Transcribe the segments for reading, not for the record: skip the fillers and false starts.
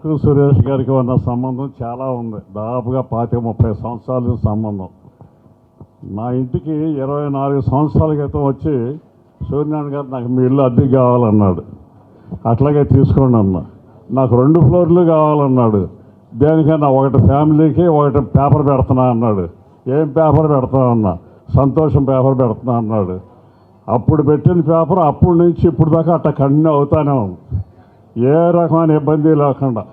నాకు సురేష్ గారికి ఉన్న సంబంధం చాలా ఉంది. దాదాపుగా 25-30 సంవత్సరాల సంబంధం. నా ఇంటికి 24 సంవత్సరాల క్రితం వచ్చి సూర్యనారాయణ గారు నాకు మీ ఇల్లు అద్దెకి కావాలన్నాడు. అట్లాగే తీసుకోండి అన్నా. నాకు 2 ఫ్లోర్లు కావాలన్నాడు. దేనికన్నా ఒకటి ఫ్యామిలీకి ఒకటి పేపర్ పెడుతున్నా అన్నాడు. ఏం పేపర్ పెడతా అన్నా? సంతోషం పేపర్ పెడుతున్నా అన్నాడు. అప్పుడు పెట్టిన పేపర్ అప్పటి నుంచి ఇప్పుడు దాకా అట్లా కంటిన్యూ అవుతానే ఉంది, ఏ రకమైన ఇబ్బంది లేకుండా.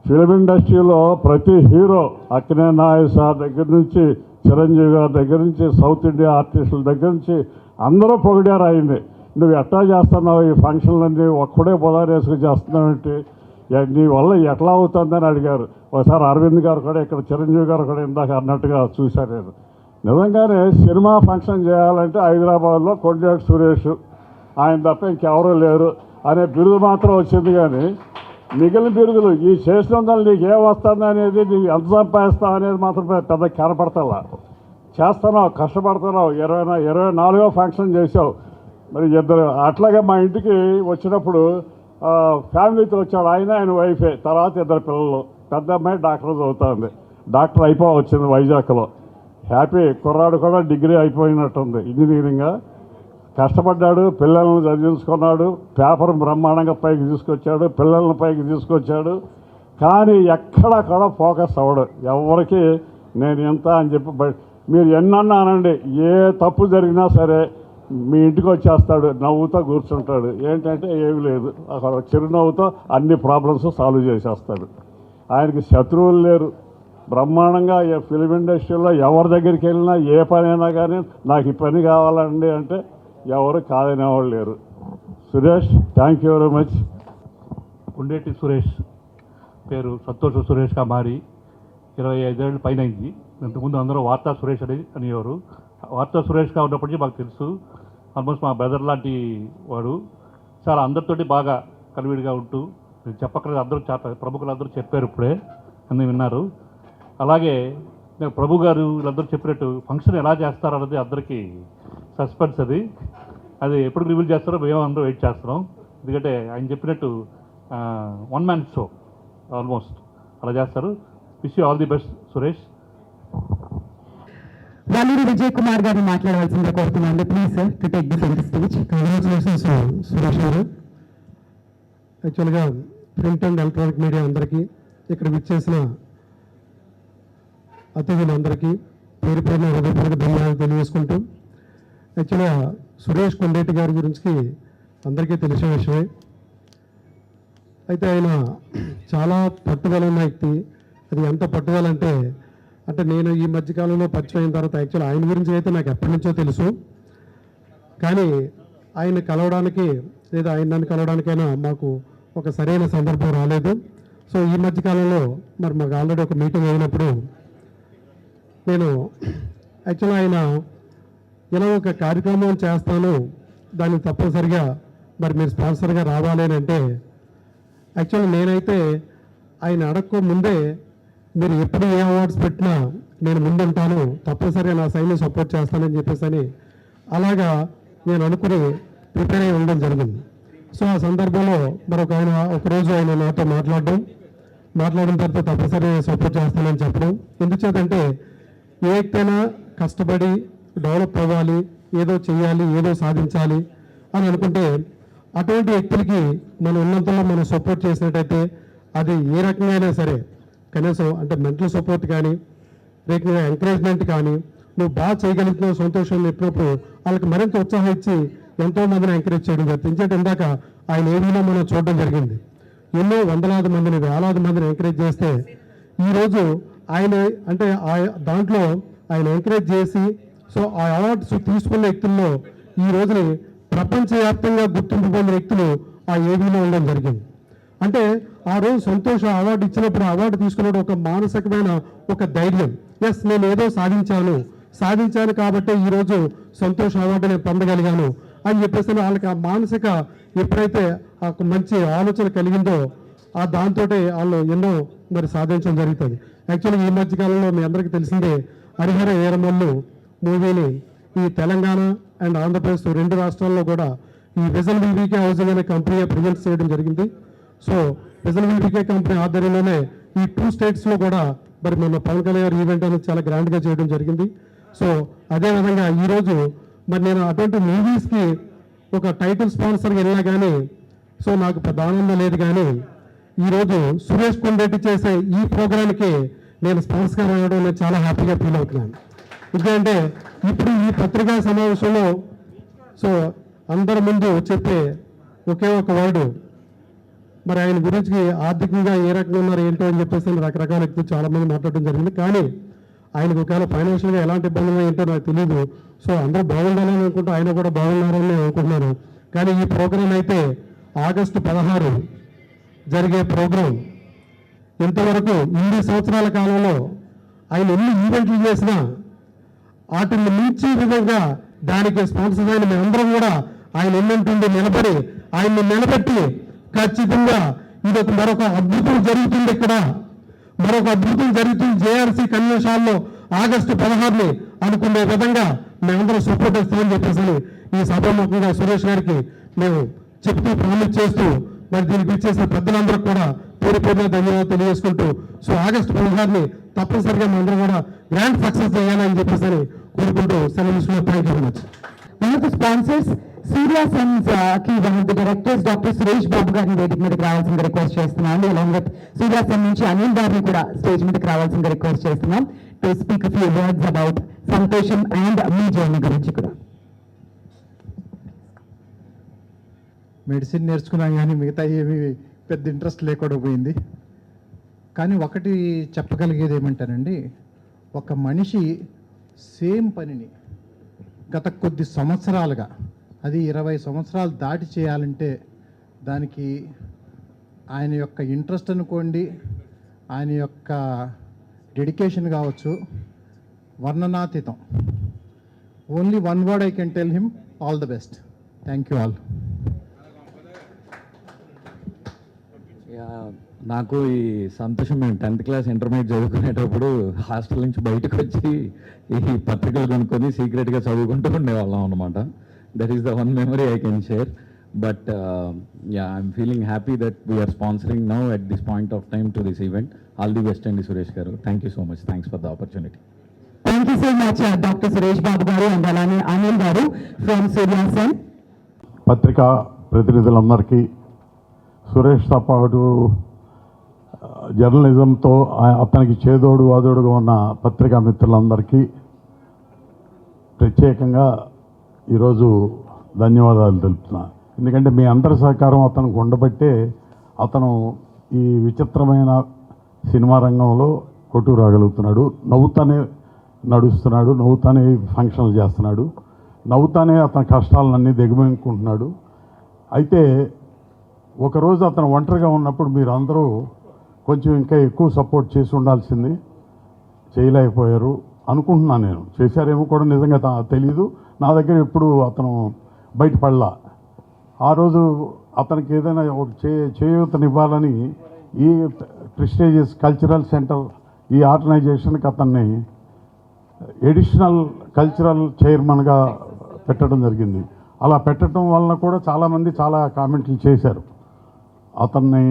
ఫిలిం ఇండస్ట్రీలో ప్రతి హీరో అక్కినే నాగేశ్వర సార్ దగ్గర నుంచి, చిరంజీవి గారి దగ్గర నుంచి, సౌత్ ఇండియా ఆర్టిస్టుల దగ్గర నుంచి అందరూ పొగిడారు అయింది. నువ్వు ఎట్లా చేస్తున్నావు ఈ ఫంక్షన్లన్నీ, ఒక్కడే పొదారేసుకు చేస్తున్నావేంటి, నీ వల్ల ఎట్లా అవుతుందని అడిగారు. ఒకసారి అరవింద్ గారు కూడా, ఇక్కడ చిరంజీవి గారు కూడా ఇందాక అన్నట్టుగా చూశారు. నేను నిజంగానే సినిమా ఫంక్షన్ చేయాలంటే హైదరాబాద్లో కొండేటి సురేష్ ఆయన తప్ప ఇంకెవరూ లేరు అనే బిరుదు మాత్రం వచ్చింది. కానీ మిగిలిన బిరుదులు ఈ చేసినందువల్ల నీకు ఏం వస్తుంది అనేది, నీకు ఎంత సంపాదిస్తావు అనేది మాత్రం పెద్ద కనపడతలా. చేస్తున్నావు, కష్టపడుతున్నావు. 24వ ఫంక్షన్ చేసావు. మరి ఇద్దరు అట్లాగే మా ఇంటికి వచ్చినప్పుడు ఫ్యామిలీతో వచ్చాడు. ఆయన వైఫే, తర్వాత 2 పిల్లలు. పెద్ద అమ్మాయి డాక్టర్ చదువుతుంది, డాక్టర్ వచ్చింది వైజాగ్లో. హ్యాపీ కుర్రాడు కూడా డిగ్రీ అయిపోయినట్టుంది ఇంజనీరింగ్. కష్టపడ్డాడు, పిల్లలను చదివించుకున్నాడు, పేపర్ బ్రహ్మాండంగా పైకి తీసుకొచ్చాడు, పిల్లలను పైకి తీసుకొచ్చాడు. కానీ ఎక్కడ కూడా ఫోకస్ అవ్వడు. ఎవరికి నేను ఎంత అని చెప్పి మీరు ఎన్నన్నా అనండి, ఏ తప్పు జరిగినా సరే మీ ఇంటికి వచ్చేస్తాడు, నవ్వుతో కూర్చుంటాడు. ఏంటంటే ఏమి లేదు, అక్కడ చిరునవ్వుతో అన్ని ప్రాబ్లమ్స్ సాల్వ్ చేసేస్తాడు. ఆయనకి శత్రువులు లేరు. బ్రహ్మాండంగా ఫిలిం ఇండస్ట్రీలో ఎవరి దగ్గరికి వెళ్ళినా ఏ పనైనా కానీ నాకు ఈ పని కావాలండి అంటే ఎవరు కాదనేవాళ్ళు లేరు. Suresh, thank you very much. Kondeti Suresh పేరు సంతోష్ సురేష్గా మారి 25 ఏళ్ళు పైన అయింది. ఇంతకుముందు అందరూ వార్తా సురేష్ అనేవారు. వార్తా సురేష్గా ఉన్నప్పటికీ మాకు తెలుసు. ఆల్మోస్ట్ మా బ్రదర్ లాంటి వాడు. చాలా అందరితోటి బాగా కలివిడిగా ఉంటూ, నేను చెప్పక్కర్లేదు, అందరూ చాలా ప్రముఖులందరూ చెప్పారు, ఇప్పుడే అన్నీ విన్నారు. అలాగే నేను ప్రభు గారు వీళ్ళందరూ చెప్పినట్టు ఫంక్షన్ ఎలా చేస్తారన్నది అందరికీ సస్పెన్స్. అది ఎప్పుడు రివీల్ చేస్తారో మేము అందరూ వెయిట్ చేస్తున్నాం. ఎందుకంటే ఆయన చెప్పినట్టు 1 మ్యాన్ షో ఆల్మోస్ట్ అలా చేస్తారు. Wish you all the best Suresh. Valluri Vijay Kumar గారిని మాట్లాడవలసిందిగా కోరుతున్నాను. Please sir to take the centre speech. Congratulations Suresh గారు. యాక్చువల్గా ప్రింట్ అండ్ ఎలక్ట్రానిక్ మీడియా అందరికీ, ఇక్కడ విచ్చేసిన అతిథులందరికీ పేరు పేరున హృదయపూర్వక ధన్యవాదాలు తెలియజేసుకుంటూ, యాక్చువల్గా సురేష్ కొండేటి గారి గురించి అందరికీ తెలిసిన విషయమే. అయితే ఆయన చాలా పట్టుదల ఉన్న వ్యక్తి. అది ఎంత పట్టుదల అంటే నేను ఈ మధ్యకాలంలో పరిచయం అయిన తర్వాత యాక్చువల్ ఆయన గురించి అయితే నాకు ఎప్పటి నుంచో తెలుసు. కానీ ఆయన కలవడానికి లేదా ఆయన నన్ను కలవడానికైనా మాకు ఒక సరైన సందర్భం రాలేదు. సో ఈ మధ్యకాలంలో మరి మాకు ఆల్రెడీ ఒక మీటింగ్ అయినప్పుడు నేను యాక్చువల్గా ఆయన ఇలా ఒక కార్యక్రమం చేస్తాను, దానికి తప్పనిసరిగా మరి మీరు స్పాన్సర్గా రావాలి అని అంటే, యాక్చువల్గా నేనైతే ఆయన అడక్కో ముందే మీరు ఎప్పుడు ఏ అవార్డ్స్ పెట్టినా నేను ముందుంటాను, తప్పనిసరిగా నా సైడ్ని సపోర్ట్ చేస్తానని చెప్పేసి అని అలాగా నేను అనుకుని ప్రిపేర్ అయి ఉండడం జరిగింది. సో ఆ సందర్భంలో మరొక ఆయన ఒకరోజు ఆయన నాతో మాట్లాడిన తర్వాత తప్పనిసరిగా సపోర్ట్ చేస్తానని చెప్పడం. ఎందుచేతంటే ఏ వ్యక్తైనా కష్టపడి డెవలప్ అవ్వాలి, ఏదో చేయాలి, ఏదో సాధించాలి అని అనుకుంటే అటువంటి వ్యక్తులకి మనం ఉన్నంతలో మనం సపోర్ట్ చేసినట్టయితే అది ఏ రకంగా అయినా సరే, కనీసం అంటే మెంటల్ సపోర్ట్ కానీ, రేఖగా ఎంకరేజ్మెంట్ కానీ, నువ్వు బాగా చేయగలుగుతున్నావు సంతోషం చెప్పినప్పుడు వాళ్ళకి మరింత ఉత్సాహం ఇచ్చి ఎంతో మందిని ఎంకరేజ్ చేయడం జరుగుతుంది. ఎందుకంటే ఇందాక ఆయన ఏమీలో మనం చూడడం జరిగింది. ఎన్నో వందలాది మందిని, వేలాది మందిని ఎంకరేజ్ చేస్తే ఈరోజు ఆయన అంటే దాంట్లో ఆయన ఎంకరేజ్ చేసి సో ఆ అవార్డ్స్ తీసుకున్న వ్యక్తుల్లో ఈ రోజుని ప్రపంచవ్యాప్తంగా గుర్తింపు పొందిన వ్యక్తులు ఆ ఏవీలో ఉండడం జరిగింది. అంటే ఆ రోజు సంతోష అవార్డు ఇచ్చినప్పుడు, అవార్డు తీసుకున్నప్పుడు ఒక మానసికమైన ఒక ధైర్యం, ఎస్ నేను ఏదో సాధించాను కాబట్టి ఈరోజు సంతోష అవార్డు నేను పొందగలిగాను అని చెప్పేసి వాళ్ళకి ఆ మానసిక ఎప్పుడైతే ఆ మంచి ఆలోచన కలిగిందో ఆ దాంతో వాళ్ళు ఎన్నో మరి సాధించడం జరుగుతుంది. యాక్చువల్గా ఈ మధ్యకాలంలో మీ అందరికీ తెలిసిందే, హరిహర వీరమల్లు మూవీని ఈ తెలంగాణ అండ్ ఆంధ్రప్రదేశ్ 2 రాష్ట్రాల్లో కూడా ఈ విజన్ వివికే హౌసింగ్ అనే కంపెనీ ప్రజెంట్ చేయడం జరిగింది. సో పికే కంపెనీ ఆధ్వర్యంలోనే ఈ 2 స్టేట్స్లో కూడా మరి మన పవన్ కళ్యాణ్ గారి ఈవెంట్ అనేది చాలా గ్రాండ్గా చేయడం జరిగింది. సో అదేవిధంగా ఈరోజు మరి నేను అటువంటి మూవీస్కి ఒక టైటిల్ స్పాన్సర్గా వెళ్ళినా కానీ సో నాకు పెద్ద ఆనందం లేదు. కానీ ఈరోజు సురేష్ కొండరెడ్డి చేసే ఈ ప్రోగ్రామ్కి నేను స్పాన్సర్గా రావడం నేను చాలా హ్యాపీగా ఫీల్ అవుతున్నాను. ఎందుకంటే ఇప్పుడు ఈ పత్రికా సమావేశంలో సో అందరి ముందు చెప్పే ఒకే ఒక వర్డు మరి ఆయన గురించి ఆర్థికంగా ఏ రకంగా ఉన్నారు ఏంటో అని చెప్పేసి రకరకాల వ్యక్తులు చాలామంది మాట్లాడడం జరిగింది. కానీ ఆయనకు ఒకవేళ ఫైనాన్షియల్గా ఎలాంటి ఇబ్బందులు ఏంటో నాకు తెలియదు. సో అందరూ బాగుండాలని అనుకుంటూ ఆయన కూడా బాగున్నారని నేను అనుకుంటున్నాను. కానీ ఈ ప్రోగ్రాం అయితే ఆగస్టు 16 జరిగే ప్రోగ్రాం ఇంతవరకు 8 సంవత్సరాల కాలంలో ఆయన ఎన్ని ఈవెంట్లు చేసినా వాటిని మించి విధంగా దానికి స్పాన్సర్ అయిన మేమందరం కూడా ఆయన ఎన్నంటుండి నిలబడి ఆయన్ని నిలబెట్టి ఖచ్చితంగా ఇది మరొక అద్భుతం జరుగుతుంది. ఇక్కడ మరొక అద్భుతం జరుగుతుంది జేఆర్సీ కన్వెన్షన్ హాల్లో ఆగస్టు 16 అనుకునే విధంగా మేమందరం సపోర్ట్ ఇస్తామని చెప్పేసి ఈ సభాముఖంగా సురేష్ గారికి మేము చెప్తూ ప్రామిస్ చేస్తూ మరి దీనికి ఇచ్చేసిన పెద్దలందరూ కూడా పేరు పేరున ధన్యవాదాలు తెలియజేసుకుంటూ సో ఆగస్టు 16 తప్పనిసరిగా మనందరం కూడా గ్రాండ్ సక్సెస్ చేయాలని చెప్పేసి కోరుకుంటూ సెలవు. Thank you very much. One of the sponsors, Surya Sons ki one of the directors, Dr. Suresh Babu గారిని వేదిక మీదకి రావాల్సిందిగా రిక్వెస్ట్ చేస్తున్నాను. అలాంగ్ విత్ సూర్య సన్ నుంచి అనిల్ గారిని కూడా స్టేజ్ మీదకి రావాల్సిందిగా రిక్వెస్ట్ చేస్తున్నాం to speak few words about సంతోషం అండ్ మీ జర్నీ గురించి కూడా. మెడిసిన్ నేర్చుకున్నాం కానీ మిగతా ఏమీ పెద్ద ఇంట్రెస్ట్ లేకుండా పోయింది. కానీ ఒకటి చెప్పగలిగేది ఏమంటానండి, ఒక మనిషి సేమ్ పనిని గత కొద్ది సంవత్సరాలుగా, అది 20 సంవత్సరాలు దాటి చేయాలంటే దానికి ఆయన యొక్క ఇంట్రెస్ట్ అనుకోండి, ఆయన యొక్క డెడికేషన్ కావచ్చు, వర్ణనాతీతం. Only one word I can tell him, all the best. Thank you all. నాకు ఈ సంతోషం, మేము 10th క్లాస్ ఇంటర్మీడియట్ చదువుకునేటప్పుడు హాస్టల్ నుంచి బయటకు వచ్చి ఈ పత్రికలు కొనుక్కొని సీక్రెట్గా చదువుకుంటూ ఉండేవాళ్ళం అనమాట. That is the one memory I can share. But I'm feeling happy that we are sponsoring now at this point of time to this event. All the best అండి Suresh garu. Thank you so much. Thanks for the opportunity. Thank you so much doctor Suresh Babu garu and అలానే అనిల్ గారు from Surya sun. పత్రికా ప్రతినిధులందరికీ, సురేష్తో పాటు జర్నలిజంతో అతనికి చేదోడు వాదోడుగా ఉన్న పత్రికా మిత్రులందరికీ ప్రత్యేకంగా ఈరోజు ధన్యవాదాలు తెలుపుతున్నా. ఎందుకంటే మీ అందరి సహకారం అతనికి ఉండబట్టే అతను ఈ విచిత్రమైన సినిమా రంగంలో కొట్టు రాగలుగుతున్నాడు. నవ్వుతానే నడుస్తున్నాడు, నవ్వుతానే ఫంక్షన్లు చేస్తున్నాడు, నవ్వుతానే అతని కష్టాలన్నీ దిగమింగుకుంటున్నాడు. అయితే ఒకరోజు అతను ఒంటరిగా ఉన్నప్పుడు మీరు అందరూ కొంచెం ఇంకా ఎక్కువ సపోర్ట్ చేసి ఉండాల్సింది, చేయలేకపోయారు అనుకుంటున్నాను. నేను చేశారేమో కూడా నిజంగా తెలీదు. నా దగ్గర ఎప్పుడు అతను బయటపడలా. ఆ రోజు అతనికి ఏదైనా ఒక చేయూతనివ్వాలని ఈ ప్రెస్టీజియస్ కల్చరల్ సెంటర్, ఈ ఆర్గనైజేషన్కి అతన్ని ఎడిషనల్ కల్చరల్ చైర్మన్గా పెట్టడం జరిగింది. అలా పెట్టడం వలన కూడా చాలామంది చాలా కామెంట్లు చేశారు అతన్ని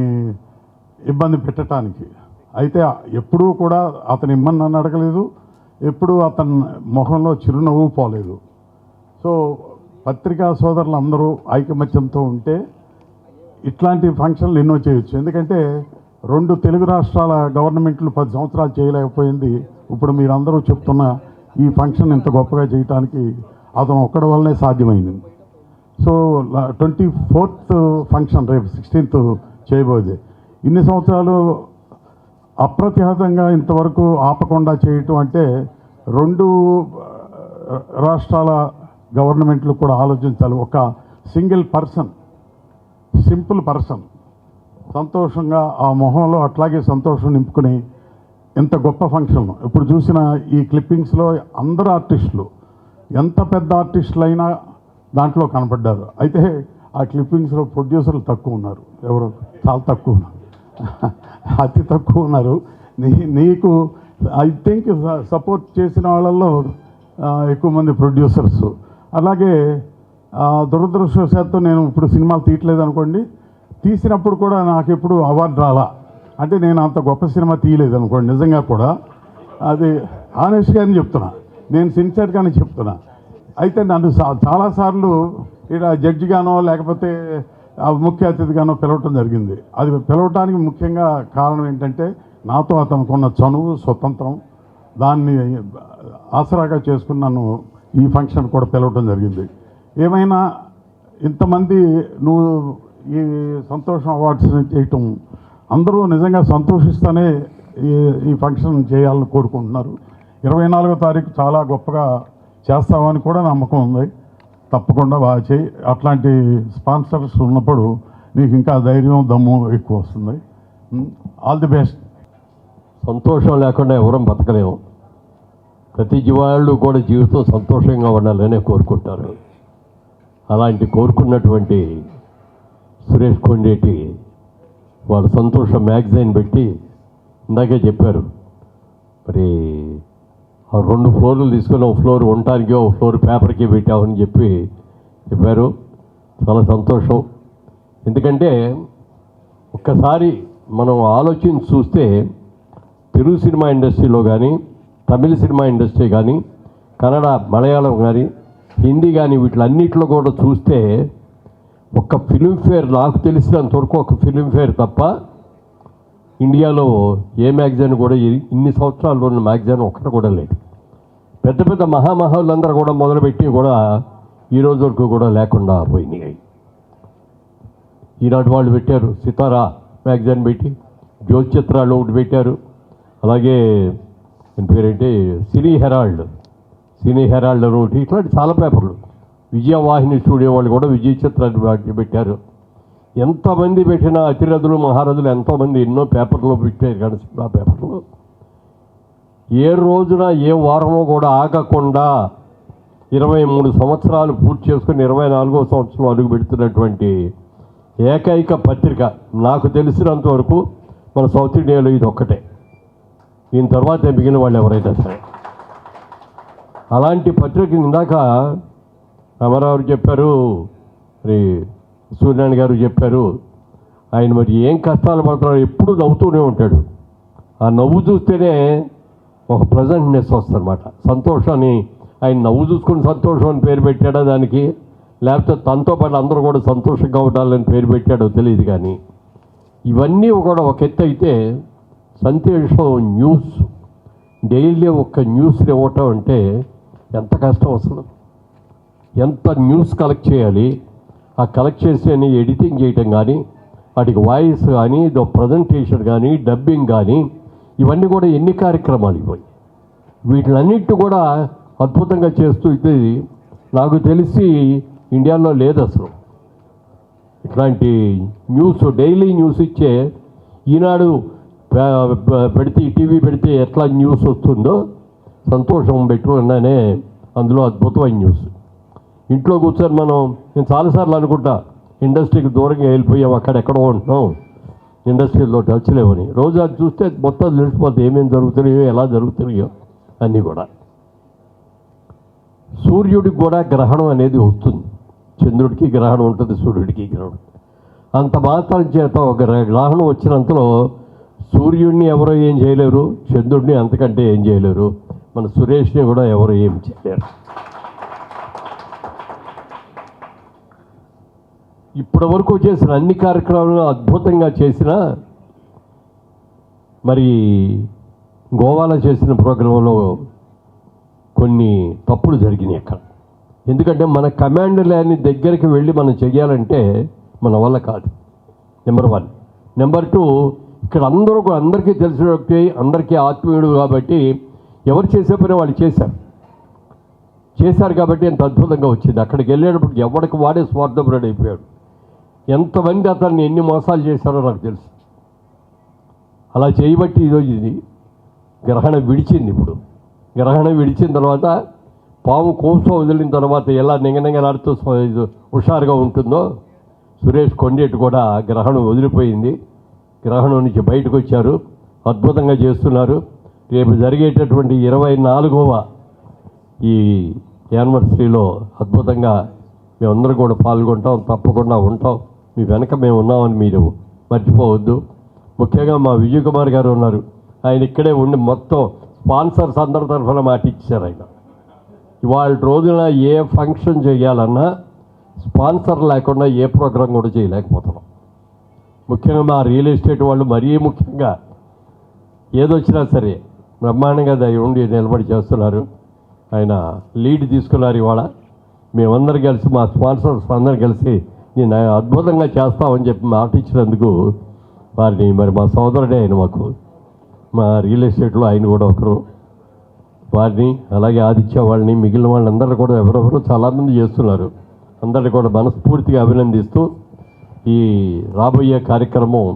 ఇబ్బంది పెట్టడానికి. అయితే ఎప్పుడూ కూడా అతను ఇమ్మని నన్ను అడగలేదు, ఎప్పుడూ అతని మొహంలో చిరునవ్వు పోలేదు. సో పత్రికా సోదరులు అందరూ ఐకమత్యంతో ఉంటే ఇట్లాంటి ఫంక్షన్లు ఎన్నో చేయొచ్చు. ఎందుకంటే 2 తెలుగు రాష్ట్రాల గవర్నమెంట్లు 10 సంవత్సరాలు చేయలేకపోయింది. ఇప్పుడు మీరందరూ చెప్తున్న ఈ ఫంక్షన్ ఇంత గొప్పగా చేయడానికి అతను ఒక్కడి వల్లనే సాధ్యమైంది. సో 24th ఫంక్షన్ రేపు 16th చేయబోయేది. ఇన్ని సంవత్సరాలు అప్రతిహతంగా ఇంతవరకు ఆపకుండా చేయటం అంటే 2 రాష్ట్రాల గవర్నమెంట్లు కూడా ఆలోచించాలి. ఒక సింగిల్ పర్సన్, సింపుల్ పర్సన్ సంతోషంగా ఆ మొహంలో అట్లాగే సంతోషం నింపుకుని ఎంత గొప్ప ఫంక్షన్. ఇప్పుడు చూసిన ఈ క్లిప్పింగ్స్లో అందరు ఆర్టిస్టులు, ఎంత పెద్ద ఆర్టిస్టులు అయినా దాంట్లో కనపడ్డారు. అయితే ఆ క్లిప్పింగ్స్లో ప్రొడ్యూసర్లు తక్కువ ఉన్నారు, ఎవరు చాలా తక్కువ ఉన్నారు, అతి తక్కువ ఉన్నారు. నీకు ఐ థింక్ సపోర్ట్ చేసిన వాళ్ళల్లో ఎక్కువ మంది ప్రొడ్యూసర్స్. అలాగే దురదృష్టవశాత్తు నేను ఇప్పుడు సినిమాలు తీయట్లేదు అనుకోండి, తీసినప్పుడు కూడా నాకు ఎప్పుడు అవార్డు రాలా. అంటే నేను అంత గొప్ప సినిమా తీయలేదు అనుకోండి, నిజంగా కూడా అది ఆనెస్ట్గానే చెప్తున్నా, నేను సిన్సియర్గానే చెప్తున్నా. అయితే నన్ను చాలాసార్లు ఇక్కడ జడ్జిగానో లేకపోతే ముఖ్య అతిథిగానో పిలవటం జరిగింది. అది పిలవటానికి ముఖ్యంగా కారణం ఏంటంటే నాతో అతనుకున్న చనువు, స్వతంత్రం, దాన్ని ఆసరాగా చేసుకుని నన్ను ఈ ఫంక్షన్ కూడా పిలవటం జరిగింది. ఏమైనా ఇంతమంది నువ్వు ఈ సంతోషం అవార్డ్స్ చేయటం అందరూ నిజంగా సంతోషిస్తూనే ఈ ఫంక్షన్ చేయాలని కోరుకుంటున్నారు. 24వ తారీఖు చాలా గొప్పగా చేస్తామని కూడా నమ్మకం ఉంది. తప్పకుండా బాగా చేయి. అట్లాంటి స్పాన్సర్స్ ఉన్నప్పుడు నీకు ఇంకా ధైర్యం, దమ్ము ఎక్కువ వస్తుంది. All the best. సంతోషం లేకుండా ఎవరం బతకలేము. ప్రతి జీవాళ్ళు కూడా జీవితం సంతోషంగా ఉండాలనే కోరుకుంటారు. అలాంటి కోరుకున్నటువంటి సురేష్ కొండేటి వాళ్ళ సంతోషం మ్యాగజైన్ పెట్టి ఇందాకే చెప్పారు, మరి ఆ 2 ఫ్లోర్లు తీసుకొని ఒక ఫ్లోర్ ఉండటానికి ఒక ఫ్లోర్ పేపర్కి పెట్టామని చెప్పారు. చాలా సంతోషం. ఎందుకంటే ఒక్కసారి మనం ఆలోచించి చూస్తే తెలుగు సినిమా ఇండస్ట్రీలో కానీ, తమిళ సినిమా ఇండస్ట్రీ కానీ, కన్నడ, మలయాళం కానీ, హిందీ కానీ వీటిలన్నిటిలో కూడా చూస్తే ఒక్క ఫిల్మ్ఫేర్, నాకు తెలిసినంతవరకు ఒక ఫిల్మ్ఫేర్ తప్ప ఇండియాలో ఏ మ్యాగజైన్ కూడా ఇన్ని సంవత్సరాల్లో ఉన్న మ్యాగజైన్ ఒక్కటి కూడా లేదు. పెద్ద పెద్ద మహామహులందరూ కూడా మొదలుపెట్టి కూడా ఈ రోజు వరకు కూడా లేకుండా పోయినాయి. ఈనాటి వాళ్ళు పెట్టారు, సితారా మ్యాగజైన్ పెట్టి, జ్యోతిచిత్రాలు ఒకటి పెట్టారు. అలాగే పేరేంటి సినీ హెరాల్డ్ అని ఒకటి, ఇట్లాంటి చాలా పేపర్లు. విజయవాహిని స్టూడియో వాళ్ళు కూడా విజయ చిత్రాన్ని పెట్టారు. ఎంతమంది పెట్టినా అతిరథులు, మహారథులు ఎంతోమంది ఎన్నో పేపర్లో పెట్టారు. కానీ సినిమా పేపర్లో ఏ రోజున ఏ వారమో కూడా ఆగకుండా 23 సంవత్సరాలు పూర్తి చేసుకుని 24వ సంవత్సరం అడుగు పెడుతున్నటువంటి ఏకైక పత్రిక నాకు తెలిసినంత వరకు మన సౌత్ ఇండియాలో ఇది ఒక్కటే. దీని తర్వాత మిగిలిన వాళ్ళు ఎవరైనా సరే. అలాంటి పత్రిక ఇందాక రామారావు చెప్పారు, మరి సూర్యనారాయణ గారు చెప్పారు. ఆయన మరి ఏం కష్టాలు పడుతున్నాడు, ఎప్పుడు నవ్వుతూనే ఉంటాడు. ఆ నవ్వు చూస్తేనే ఒక ప్రజెంట్నెస్ వస్తుందన్నమాట. సంతోషాన్ని ఆయన నవ్వు చూసుకుని సంతోషం అని పేరు పెట్టాడో దానికి, లేకపోతే తనతో పాటు అందరూ కూడా సంతోషంగా ఉండాలని పేరు పెట్టాడో తెలియదు. కానీ ఇవన్నీ కూడా ఒక ఎత్తు అయితే, సంతోషం న్యూస్ డైలీ ఒక్క న్యూస్ ఇవ్వటం అంటే ఎంత కష్టం వస్తుంది. ఎంత న్యూస్ కలెక్ట్ చేయాలి, ఆ కలెక్ట్ చేసి ఎడిటింగ్ చేయటం కానీ, వాటికి వాయిస్ కానీ, ప్రజెంటేషన్ కానీ, డబ్బింగ్ కానీ, ఇవన్నీ కూడా ఎన్ని కార్యక్రమాలు ఇవ్వాలి. వీటిలన్నిటి కూడా అద్భుతంగా చేస్తూ ఇది నాకు తెలిసి ఇండియాలో లేదు అసలు. ఇట్లాంటి న్యూస్ డైలీ న్యూస్ ఇచ్చే ఈనాడు పెడితే, టీవీ పెడితే ఎట్లా న్యూస్ వస్తుందో సంతోషం పెట్టుకున్నానే అందులో అద్భుతమైన న్యూస్. ఇంట్లో కూర్చొని నేను చాలాసార్లు అనుకుంటా, ఇండస్ట్రీకి దూరంగా వెళ్ళిపోయాం, అక్కడెక్కడో ఉంటున్నాం, ఇండస్ట్రీలో టచ్ లేవని. రోజు అది చూస్తే మొత్తం తెలిసిపోతే ఏమేమి జరుగుతున్నాయో, ఎలా జరుగుతున్నాయో అన్నీ కూడా. సూర్యుడికి కూడా గ్రహణం అనేది వస్తుంది. చంద్రుడికి గ్రహణం ఉంటుంది, సూర్యుడికి గ్రహణం. అంత మాత్రం చేత ఒక గ్రహణం వచ్చినంతలో సూర్యుడిని ఎవరో ఏం చేయలేరు, చంద్రుడిని అంతకంటే ఏం చేయలేరు, మన సురేష్ని కూడా ఎవరు ఏం చేయలేరు. ఇప్పటి వరకు చేసిన అన్ని కార్యక్రమాలు అద్భుతంగా చేసిన, మరి గోవాలో చేసిన ప్రోగ్రాంలో కొన్ని తప్పులు జరిగినాయి అక్కడ. ఎందుకంటే మన కమాండ్ ల్యాండ్ దగ్గరికి వెళ్ళి మనం చెయ్యాలంటే మన వల్ల కాదు, నెంబర్ 1. నెంబర్ 2, ఇక్కడ అందరికీ తెలిసిన వ్యక్తి, అందరికీ ఆత్మీయుడు కాబట్టి ఎవరు చేసే పని వాళ్ళు చేశారు కాబట్టి ఎంత అద్భుతంగా వచ్చింది. అక్కడికి వెళ్ళేటప్పుడు ఎవరికి వాడే స్వార్థపరుడు అయిపోయాడు. ఎంతమంది అతన్ని ఎన్ని మోసాలు చేశారో నాకు తెలుసు. అలా చేయబట్టి ఈరోజు ఇది గ్రహణం విడిచింది. ఇప్పుడు గ్రహణం విడిచిన తర్వాత పాము కోంసం వదిలిన తర్వాత ఎలా నింగనింగలాడుతూ హుషారుగా ఉంటుందో, సురేష్ కొండేటి కూడా గ్రహణం వదిలిపోయింది. గ్రహణం నుంచి బయటకు వచ్చారు, అద్భుతంగా చేస్తున్నారు. రేపు జరిగేటటువంటి 24వ ఈ యానివర్సరీలో అద్భుతంగా మేమందరం కూడా పాల్గొంటాం, తప్పకుండా ఉంటాం. మీ వెనక మేము ఉన్నామని మీరు మర్చిపోవద్దు. ముఖ్యంగా మా విజయ్ కుమార్ గారు ఉన్నారు, ఆయన ఇక్కడే ఉండి మొత్తం స్పాన్సర్స్ అందరి తరఫున మాట ఇచ్చారు. ఆయన ఇవాళ రోజున ఏ ఫంక్షన్ చేయాలన్నా స్పాన్సర్ లేకుండా ఏ ప్రోగ్రాం కూడా చేయలేకపోతున్నాం. ముఖ్యంగా మా రియల్ ఎస్టేట్ వాళ్ళు మరీ ముఖ్యంగా ఏదొచ్చినా సరే బ్రహ్మాండంగా ఉండి నిలబడి చేస్తున్నారు. ఆయన లీడ్ తీసుకున్నారు. ఇవాళ మేమందరం కలిసి మా స్పాన్సర్స్ అందరం కలిసి నేను అద్భుతంగా చేస్తామని చెప్పి మాట ఇచ్చినందుకు వారిని మరి మా సోదరుడే ఆయన మాకు మా రియల్ ఎస్టేట్లో ఆయన కూడా ఒకరు. వారిని అలాగే ఆదిత్య వాళ్ళని మిగిలిన వాళ్ళందరూ కూడా ఎవరెవరో చాలామంది చేస్తున్నారు. అందరినీ కూడా మనస్ఫూర్తిగా అభినందిస్తూ ఈ రాబోయే కార్యక్రమం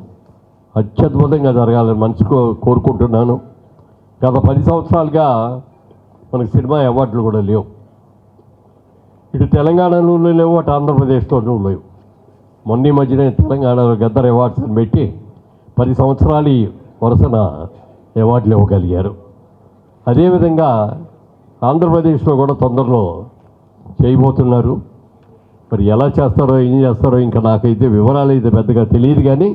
అత్యద్భుతంగా జరగాలని మనసు కోరుకుంటున్నాను. గత 10 సంవత్సరాలుగా మనకు సినిమా అవార్డులు కూడా లేవు. ఇటు తెలంగాణలో లేవు, అటు ఆంధ్రప్రదేశ్లోనూ లేవు. మొన్న ఈ మధ్యనే తెలంగాణలో గద్దర్ అవార్డ్స్ అని పెట్టి 10 సంవత్సరాలు ఈ వరుసన అవార్డులు ఇవ్వగలిగారు. అదేవిధంగా ఆంధ్రప్రదేశ్లో కూడా తొందరలో చేయబోతున్నారు. మరి ఎలా చేస్తారో ఏం చేస్తారో ఇంకా నాకైతే వివరాలు అయితే పెద్దగా తెలియదు, కానీ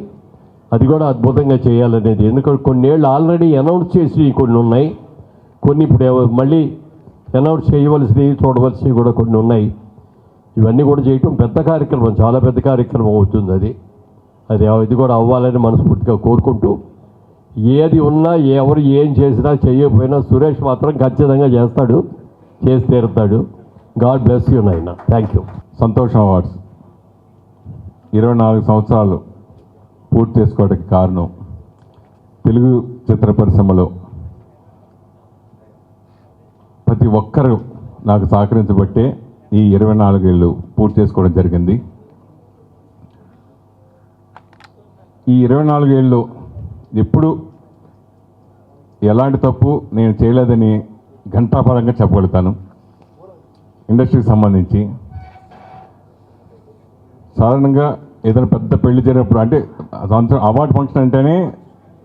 అది కూడా అద్భుతంగా చేయాలనేది. ఎందుకంటే కొన్నేళ్ళు ఆల్రెడీ అనౌన్స్ చేసి కొన్ని ఉన్నాయి, కొన్ని ఇప్పుడు మళ్ళీ అనౌన్స్ చేయవలసినవి చూడవలసినవి కూడా కొన్ని ఉన్నాయి. ఇవన్నీ కూడా చేయటం పెద్ద కార్యక్రమం, చాలా పెద్ద కార్యక్రమం అవుతుంది. అది కూడా అవ్వాలని మనస్ఫూర్తిగా కోరుకుంటూ, ఏది ఉన్నా ఎవరు ఏం చేసినా చేయకపోయినా సురేష్ మాత్రం ఖచ్చితంగా చేస్తాడు, చేసి తీరుతాడు. గాడ్ బ్లెస్ యూ నాయన. Thank you. సంతోషం అవార్డ్స్ 24 సంవత్సరాలు పూర్తి చేసుకోవడానికి కారణం తెలుగు చిత్ర పరిశ్రమలో ప్రతి ఒక్కరూ నాకు సహకరించబట్టే ఈ 24 ఏళ్ళు పూర్తి చేసుకోవడం జరిగింది. ఈ 24 ఏళ్ళు ఎప్పుడు ఎలాంటి తప్పు నేను చేయలేదని ఘంటాపరంగా చెప్పగలుగుతాను. ఇండస్ట్రీకి సంబంధించి సాధారణంగా ఏదైనా పెద్ద పెళ్లి జరిగినప్పుడు, అంటే సంవత్సరం అవార్డు ఫంక్షన్ అంటేనే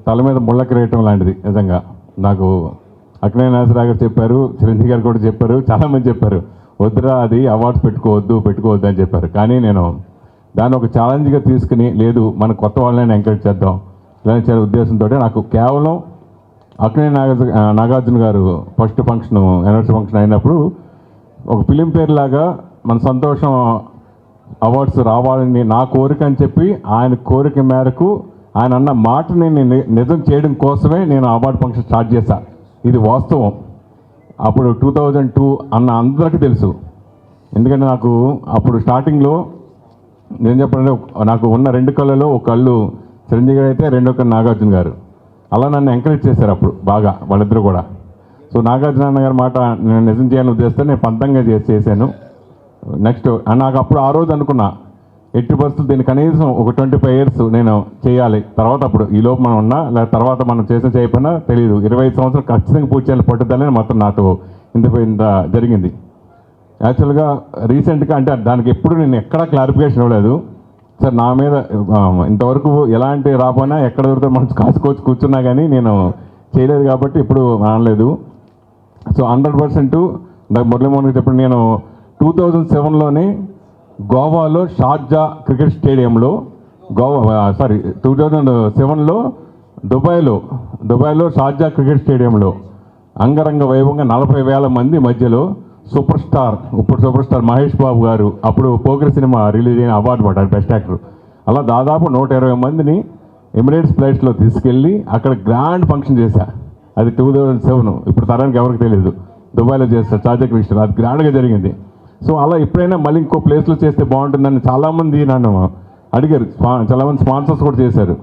తల మీద ముళ్ళ కిరీటం లాంటిది. నిజంగా నాకు అక్కినేని నాగేశ్వరరావు గారు చెప్పారు, చిరంజీవి గారు కూడా చెప్పారు, చాలామంది చెప్పారు, వద్దురా అది అవార్డ్స్ పెట్టుకోవద్దు అని చెప్పారు. కానీ నేను దాన్ని ఒక ఛాలెంజ్గా తీసుకుని, లేదు మన కొత్త వాళ్ళని ఎంకరేజ్ చేద్దాం ఇలాంటి ఉద్దేశంతో నాకు కేవలం అక్కినేని నాగార్జున గారు ఫస్ట్ ఫంక్షన్ యానివర్సరీ ఫంక్షన్ అయినప్పుడు ఒక ఫిలిం పేరు లాగా మన సంతోషం అవార్డ్స్ రావాలని నా కోరిక అని చెప్పి, ఆయన కోరిక మేరకు ఆయన అన్న మాటని నేను నిజం చేయడం కోసమే నేను అవార్డు ఫంక్షన్ స్టార్ట్ చేశాను. ఇది వాస్తవం. అప్పుడు 2002 అన్న అందరికీ తెలుసు. ఎందుకంటే నాకు అప్పుడు స్టార్టింగ్లో నేను చెప్పాలంటే నాకు ఉన్న 2 కళ్ళలో ఒక కళ్ళు చిరంజీవి గారు అయితే, రెండో కళ్ళు నాగార్జున గారు. అలా నన్ను ఎంకరేజ్ చేశారు అప్పుడు బాగా వాళ్ళిద్దరు కూడా. సో నాగార్జున అన్న గారి మాట నేను నిజం చేయాలని ఉద్దేశంతో నేను పంతంగా చేశాను. నెక్స్ట్ నాకు అప్పుడు ఆ రోజు అనుకున్నా, ఎట్టి పరిస్థితులు దీన్ని కనీసం ఒక 25 years నేను చేయాలి. తర్వాత అప్పుడు ఈ లోపు మనం ఉన్నా లేదా తర్వాత మనం చేయకపోయినా తెలియదు, 25 సంవత్సరాలు ఖచ్చితంగా పూర్తి చేయాలి పట్టుదలని మాత్రం నాతో ఇంత జరిగింది. యాక్చువల్గా రీసెంట్గా అంటే దానికి ఎప్పుడు నేను ఎక్కడా క్లారిఫికేషన్ ఇవ్వలేదు సార్. నా మీద ఇంతవరకు ఎలాంటి రాపోయినా ఎక్కడ దొరికితే మనం కాసుకోవచ్చు కూర్చున్నా కానీ నేను చేయలేదు కాబట్టి ఇప్పుడు అనలేదు. సో 100% మురళీమోహన్ గారు చెప్పండి, నేను 2007లోనే గోవాలో షార్జా క్రికెట్ స్టేడియంలో 2007లో దుబాయ్లో షార్జా క్రికెట్ స్టేడియంలో అంగరంగ వైభవంగా 40,000 మంది మధ్యలో సూపర్ స్టార్ మహేష్ బాబు గారు, అప్పుడు పోకిరి సినిమా రిలీజ్ అయిన అవార్డు పడ్డారు బెస్ట్ యాక్టర్. అలా దాదాపు 120 మందిని ఎమిరేట్స్ ఫ్లైట్స్లో తీసుకెళ్ళి అక్కడ గ్రాండ్ ఫంక్షన్ చేశా. అది 2007. ఇప్పుడు తరానికి ఎవరికి తెలియదు. దుబాయ్లో చేస్తారు షార్జా క్రికెట్ స్టేడియం, అది గ్రాండ్గా జరిగింది. సో అలా ఎప్పుడైనా మళ్ళీ ఇంకో ప్లేస్లో చేస్తే బాగుంటుందని చాలామంది నన్ను అడిగారు. చాలామంది స్పాన్సర్స్ కూడా చేశారు.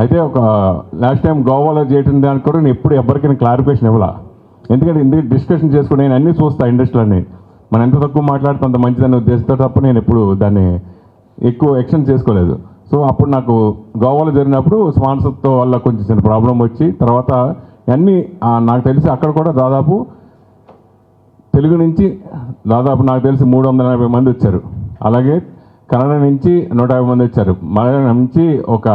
అయితే ఒక లాస్ట్ టైం గోవాలో చేయడం దానికి కూడా నేను ఎప్పుడు ఎవరికైనా క్లారిఫికేషన్ ఇవ్వాల. ఎందుకంటే డిస్కషన్ చేసుకుని నేను అన్నీ చూస్తాను ఇండస్ట్రీలన్నీ, మనం ఎంత తక్కువ మాట్లాడితే అంత మంచిదని ఉద్దేశంతో తప్ప నేను ఎప్పుడు దాన్ని ఎక్కువ ఎక్స్టెండ్ చేసుకోలేదు. సో అప్పుడు నాకు గోవాలో జరిగినప్పుడు స్పాన్సర్తో వల్ల కొంచెం చిన్న ప్రాబ్లం వచ్చి తర్వాత అన్నీ నాకు తెలిసి అక్కడ కూడా దాదాపు తెలుగు నుంచి దాదాపు నాకు తెలిసి 380 మంది వచ్చారు. అలాగే కన్నడ నుంచి 150 మంది వచ్చారు. మలయాళం నుంచి ఒక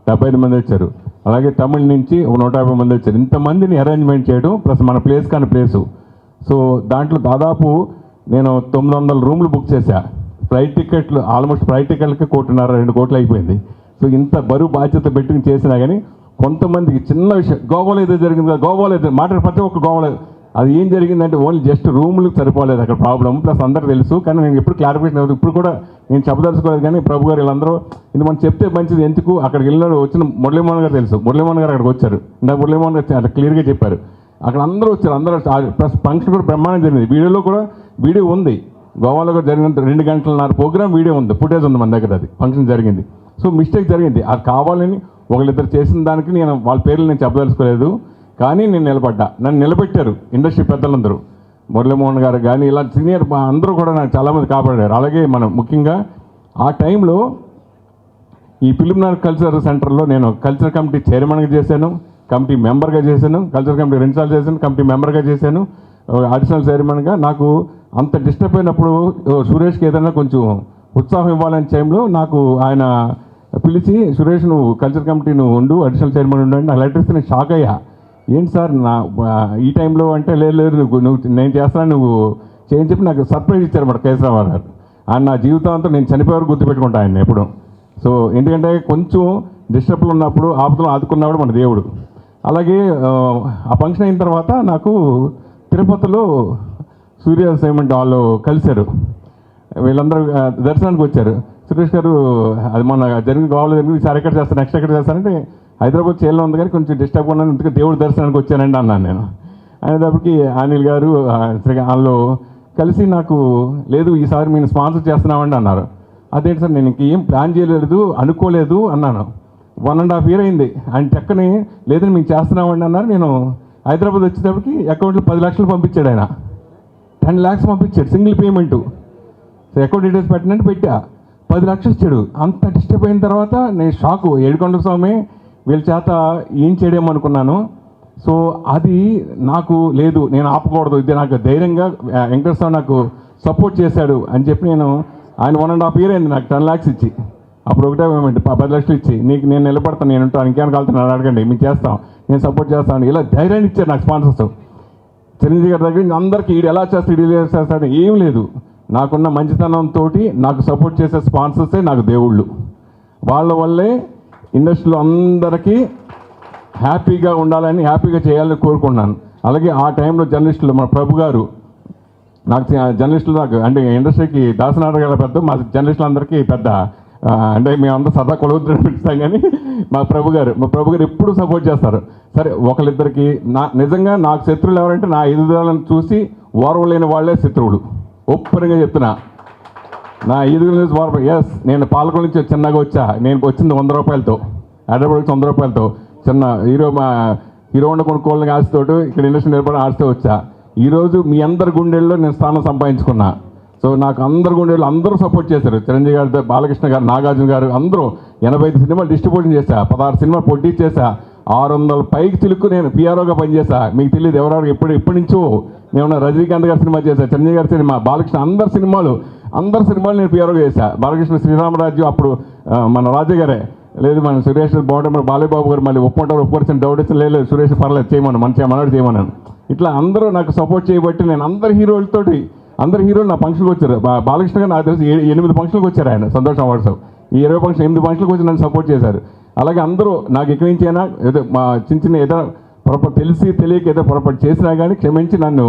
75 మంది వచ్చారు. అలాగే తమిళ నుంచి ఒక 150 మంది వచ్చారు. ఇంతమందిని అరేంజ్మెంట్ చేయడం ప్లస్ మన ప్లేస్ కానీ ప్లేసు. సో దాంట్లో దాదాపు నేను 900 రూమ్లు బుక్ చేశా ఫ్లైట్ టికెట్లు ఆల్మోస్ట్ ఫ్లైట్ టికెట్లకి 1.5-2 కోట్లు అయిపోయింది. సో ఇంత బరువు బాధ్యత పెట్టుకుని చేసినా కానీ కొంతమందికి చిన్న విషయం, గోవాలో ఏదో జరిగింది కదా, గోవాలో ఏదో మాట్లాడే ప్రతి ఒక్క గోవాలో అది ఏం జరిగిందంటే ఓన్లీ జస్ట్ రూములకు సరిపోలేదు అక్కడ ప్రాబ్లం. ప్లస్ అందరూ తెలుసు, కానీ నేను ఎప్పుడు క్లారిఫికేషన్ అవ్వదు. ఇప్పుడు కూడా నేను చెప్పదలుచుకోలేదు, కానీ ప్రభు గారు వీళ్ళందరూ ఇది మనం చెప్తే మంచిది. ఎందుకు అక్కడికి వెళ్ళినాడు వచ్చిన మురళీమోహన్ గారు తెలుసు, మురళీమోహన్ గారు అక్కడికి వచ్చారు. ఇందాక మురళీమోహన్ గారు అట్లా క్లియర్గా చెప్పారు. అక్కడ అందరూ వచ్చారు, అందరూ ప్లస్ ఫంక్షన్ కూడా బ్రహ్మాండం జరిగింది. వీడియోలో కూడా వీడియో ఉంది, గోవాలో కూడా జరిగినంత 2 గంటలన్నర ప్రోగ్రామ్ వీడియో ఉంది, ఫుటేజ్ ఉంది మన దగ్గర. అది ఫంక్షన్ జరిగింది. సో మిస్టేక్ జరిగింది, అది కావాలని ఒకళ్ళిద్దరు చేసిన దానికి నేను వాళ్ళ పేర్లు నేను చెప్పదలుచుకోలేదు, కానీ నేను నిలబడ్డా. నన్ను నిలబెట్టారు ఇండస్ట్రీ పెద్దలందరూ, మురళీమోహన్ గారు కానీ ఇలా సీనియర్ అందరూ కూడా నాకు చాలామంది కాపాడారు. అలాగే మనం ముఖ్యంగా ఆ టైంలో ఈ ఫిలింనగర్ కల్చర్ సెంటర్లో నేను కల్చర్ కమిటీ చైర్మన్గా చేశాను, కమిటీ మెంబర్గా చేశాను, కల్చర్ కమిటీ 2 సార్లు చేశాను, కమిటీ మెంబర్గా చేశాను, అడిషనల్ చైర్మన్గా. నాకు అంత డిస్టర్బ్ అయినప్పుడు సురేష్కి ఏదైనా కొంచెం ఉత్సాహం ఇవ్వాలనే టైంలో నాకు ఆయన పిలిచి, సురేష్ నువ్వు కల్చర్ కమిటీ నువ్వు ఉండు, అడిషనల్ చైర్మన్ ఉండు అంటే నాకు లెటర్ ఇస్తే నేను షాక్ అయ్యా. ఏంటి సార్ నా ఈ టైంలో అంటే లేదు నువ్వు నేను చేస్తాను నువ్వు చేయని చెప్పి నాకు సర్ప్రైజ్ ఇచ్చారు మాట కేశరావు గారు. ఆయన నా జీవితాంతో నేను చనిపోయేవారు గుర్తుపెట్టుకుంటా ఆయన ఎప్పుడు. సో ఎందుకంటే కొంచెం డిస్టర్బ్లు ఉన్నప్పుడు ఆపదలు ఆదుకున్నవాడు మన దేవుడు. అలాగే ఆ ఫంక్షన్ అయిన తర్వాత నాకు తిరుపతిలో సూర్య సైమెంట్ వాళ్ళు కలిశారు, వీళ్ళందరూ దర్శనానికి వచ్చారు. సురేష్ గారు అది మన జరిగిన గోవాలో జరిగింది, ఈసారి ఎక్కడ చేస్తారు, నెక్స్ట్ ఎక్కడ చేస్తారంటే హైదరాబాద్ చేయాలని ఉంది కానీ కొంచెం డిస్టర్బ్ ఉన్నాను, అందుకే దేవుడి దర్శనానికి వచ్చానండి అన్నాను నేను. అనేటప్పటికి అనిల్ గారు వాళ్ళు కలిసి నాకు లేదు ఈసారి మేము స్పాన్సర్ చేస్తున్నామండి అన్నారు. అదేంటి సార్ నేను ఇంకేం ప్లాన్ చేయలేదు అనుకోలేదు అన్నాను. 1.5 year అయింది. ఆయన చక్కని లేదని మేము చేస్తున్నామండి అన్నారు. నేను హైదరాబాద్ వచ్చేటప్పటికి అకౌంట్లో 10 లక్షలు పంపించాడు ఆయన, 10 lakhs పంపించాడు single payment. So account details పెట్టినట్టు పెట్టా, 10 లక్షలు ఇచ్చాడు. అంత డిస్టర్బ్ అయిన తర్వాత నేను షాకు, ఏడుకొండ స్వామి వీళ్ళ చేత ఏం చేయడేమనుకున్నాను. సో అది నాకు లేదు నేను ఆపకూడదు, ఇది నాకు ధైర్యంగా వెంకటేశ్వర స్వామి నాకు సపోర్ట్ చేశాడు అని చెప్పి నేను ఆయన 1.5 year అయింది నాకు 10 lakhs ఇచ్చి. అప్పుడు ఒకటే పేమెంట్ 10 లక్షలు ఇచ్చి నీకు నేను నిలబడతాను, నేను ఉంటాను, ఇంకేమైనా కాలుతున్నాను అడగండి మేము చేస్తాం, నేను సపోర్ట్ చేస్తాను, ఇలా ధైర్యాన్ని ఇచ్చారు నాకు స్పాన్సర్స్. చిరంజీవి గారి దగ్గర అందరికీ ఈడు ఎలా చేస్తాడు ఈడు ఎలా చేస్తాడు ఏం లేదు, నాకున్న మంచితనంతో నాకు సపోర్ట్ చేసే స్పాన్సర్సే నాకు దేవుళ్ళు. వాళ్ళ వల్లే ఇండస్ట్రీలో అందరికీ హ్యాపీగా ఉండాలని హ్యాపీగా చేయాలని కోరుకున్నాను. అలాగే ఆ టైంలో జర్నలిస్టులు మన ప్రభు గారు నాకు జర్నలిస్టులు నాకు అంటే ఇండస్ట్రీకి దాసనాథ్ గారు పెద్ద, మా జర్నలిస్టులు అందరికీ పెద్ద అంటే మేమంతా సదా కొలవద్దని పిలుస్తాం కానీ మా ప్రభు గారు ఎప్పుడు సపోర్ట్ చేస్తారు. సరే ఒకళ్ళిద్దరికి నిజంగా నాకు శత్రువులు ఎవరంటే నా ఎదుగుదలను చూసి ఓర్వలేని వాళ్ళే శత్రువులు. ఓపెన్గా చెప్తున్నా, నా ఎదుగుదల చూసి ఎస్ నేను పాలకొల నుంచి చిన్నగా వచ్చా, నేను వచ్చింది 100 రూపాయలతో, హైదరాబాద్ 100 రూపాయలతో చిన్న హీరో హోండా కొనుక్కోవాలని ఆశతోటి ఇక్కడ ఇండస్ట్రీ నిలబడి ఆశతో వచ్చా. ఈరోజు మీ అందరి గుండెల్లో నేను స్థానం సంపాదించుకున్నా. సో నాకు అందరు గుండెల్లో అందరూ సపోర్ట్ చేశారు. చిరంజీవి గారు, బాలకృష్ణ గారు, నాగార్జున గారు అందరూ 85 సినిమాలు డిస్ట్రిబ్యూషన్ చేశా, 16 సినిమాలు పొట్టి చేశా, 600 పైకి చిలుక్కు నేను పిఆర్ఓగా పనిచేశా. మీకు తెలియదు ఎవరెవరు ఎప్పటి నుంచో నేను రజనీకాంత్ గారి సినిమా చేశా, చిరంజీవి గారి సినిమా, బాలకృష్ణ అందరి సినిమాలు నేను పిఆర్ఓగా చేశా. బాలకృష్ణ శ్రీరామరాజ్యం అప్పుడు మన రాజు గారే లేదు మన సురేష్ బాగుంటే బాలయ్యబాబు గారు మళ్ళీ ఒప్పుకుంటారు డౌట్ ఇచ్చిన లేదు సురేష్ పర్లేదు చేయమని మనోడు చేయమన్నాను. ఇట్లా అందరూ నాకు సపోర్ట్ చేయబట్టి నేను అందరు హీరోలు నా ఫంక్షన్కి వచ్చారు. బాలకృష్ణ గారు నాకు తెలిసి 8 ఫంక్షన్కి వచ్చారు ఆయన సంతోషం అవార్డ్స్. ఈ 20 ఫంక్షన్ 8 ఫంక్షన్కి వచ్చి నన్ను సపోర్ట్ చేశారు. అలాగే అందరూ నాకు ఎక్కడి నుంచి అయినా ఏదో మా చిన్న ఏదో పొరపాటు తెలియక ఏదో పొరపాటు చేసినా కానీ క్షమించి నన్ను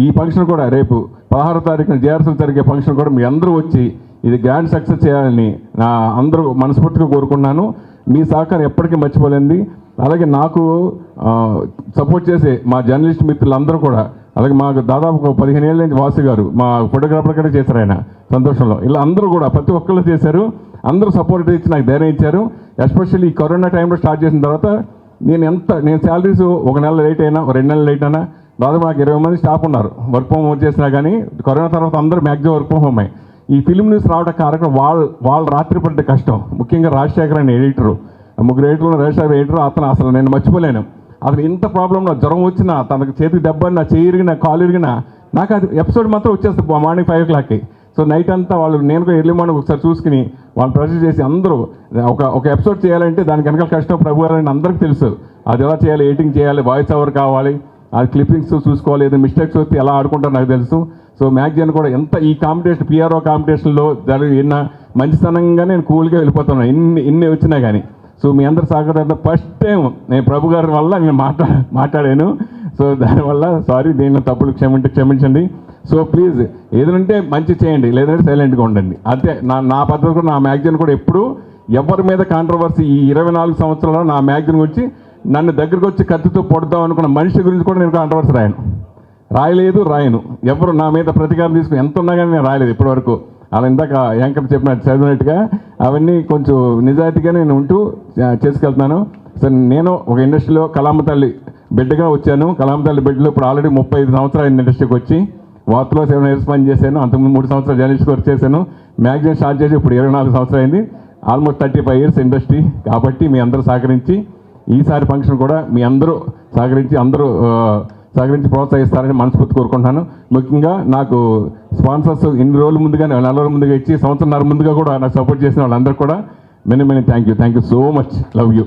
ఈ ఫంక్షన్ కూడా రేపు 16వ తారీఖున జేఆర్సీలో జరిగే ఫంక్షన్ కూడా మీ అందరూ వచ్చి ఇది గ్రాండ్ సక్సెస్ చేయాలని నా అందరూ మనస్ఫూర్తిగా కోరుకున్నాను. మీ సహకారం ఎప్పటికీ మర్చిపోలేంది. అలాగే నాకు సపోర్ట్ చేసే మా జర్నలిస్ట్ మిత్రులందరూ కూడా, అలాగే మాకు దాదాపు 15 ఏళ్ళ నుంచి వాసు గారు మా ఫోటోగ్రాఫర్ కూడా చేశారు ఆయన సంతోషంలో. ఇలా అందరూ కూడా ప్రతి ఒక్కళ్ళు చేశారు, అందరూ సపోర్ట్ ఇచ్చి నాకు ధైర్యం ఇచ్చారు. ఎస్పెషల్లీ ఈ కరోనా టైంలో స్టార్ట్ చేసిన తర్వాత నేను శాలరీస్ 1 నెల లేట్ అయినా 2 నెలలు లేట్ అయినా దాదాపు నాకు 20 మంది స్టాఫ్ ఉన్నారు వర్క్ ఫ్రమ్ హోమ్ చేసినా కానీ. కరోనా తర్వాత అందరూ మ్యాక్సిమం వర్క్ ఫ్రమ్ హోమ్. ఈ ఫిలిం న్యూస్ రావడం కారణం వాళ్ళు రాత్రి పడ్డ కష్టం. ముఖ్యంగా రాజశేఖర్ అనే ఎడిటరు, 3 ఎడిటర్లు రాజశేఖర్ ఎడిటర్, అతను అసలు నేను మర్చిపోలేను. అతను ఇంత ప్రాబ్లంలో జ్వరం వచ్చినా, తనకు చేతికి దెబ్బ నా చేయి ఇరిగినా, కాలు ఇరిగినా నాకు అది ఎపిసోడ్ మాత్రం వచ్చేస్తుంది మార్నింగ్ 5 o'clockకి. సో నైట్ అంతా వాళ్ళు నేను ఎర్లీ మార్నింగ్ ఒకసారి చూసుకుని వాళ్ళు ప్రొసెస్ చేసి అందరూ ఒక ఎపిసోడ్ చేయాలంటే దానికి వెనకాల కష్టం ప్రభు గారు అందరికీ తెలుసు. అది ఎలా చేయాలి, ఎడిటింగ్ చేయాలి, వాయిస్ ఓవర్ కావాలి, ఆ క్లిప్పింగ్స్ చూసుకోవాలి, ఏదైనా మిస్టేక్స్ వస్తే ఎలా ఆడుకుంటారో నాకు తెలుసు. సో మ్యాగజైన్ కూడా ఎంత ఈ కాంపిటీషన్ పిఆర్ఓ కాంపిటీషన్లో జరిగిన మంచితనంగా నేను కూల్గా వెళ్ళిపోతున్నాను ఇన్ని వచ్చినా కానీ. సో మీ అందరి సహకారంతో ఫస్ట్ టైం నేను ప్రభు గారి వల్ల నేను మాట్లాడాను. సో దానివల్ల సారీ, దీనిలో తప్పులు క్షమించండి. సో ప్లీజ్ ఏదంటే మంచి చేయండి, లేదంటే సైలెంట్గా ఉండండి. అంతే నా పద్ధతి కూడా. నా మ్యాగజైన్ కూడా ఎప్పుడు ఎవరి మీద కాంట్రవర్సీ ఈ 24 సంవత్సరాల్లో నా మ్యాగజైన్ గురించి నన్ను దగ్గరకు వచ్చి కత్తితో పొడదాం అనుకున్న మనిషి గురించి కూడా నేను కాంట్రవర్సీ రాయను. ఎవరు నా మీద ప్రతీకారం తీసుకుని ఎంత ఉన్నా కానీ నేను రాయలేదు ఇప్పటివరకు. అలా ఇందాక యాంకర్ చదివినట్టుగా అవన్నీ కొంచెం నిజాయితీగా నేను ఉంటూ చేసుకెళ్తున్నాను. సరే, నేను ఒక ఇండస్ట్రీలో కలామ తల్లి బిడ్డగా వచ్చాను. కలామ తల్లి బిడ్డలో ఇప్పుడు ఆల్రెడీ 35 సంవత్సరాలు ఇండస్ట్రీకి వచ్చి వార్తలో 7 years పని చేశాను. అంతకుముందు 3 సంవత్సరాలు జర్నలిస్ట్ వర్క్ చేశాను. మ్యాగజైన్ స్టార్ట్ చేసి ఇప్పుడు 24 సంవత్సరాలు అయింది. Almost 35 years industry. కాబట్టి మీ అందరూ సహకరించి ఈసారి ఫంక్షన్ కూడా మీ అందరూ సహకరించి ప్రోత్సహిస్తారని మనస్ఫూర్తి కోరుకుంటున్నాను. ముఖ్యంగా నాకు స్పాన్సర్స్ ఇన్ని రోజుల ముందుగా, 4 రోజుల ముందుగా ఇచ్చి, సంవత్సరం ముందుగా కూడా నాకు సపోర్ట్ చేసిన వాళ్ళందరూ కూడా many thank you so much. Love you.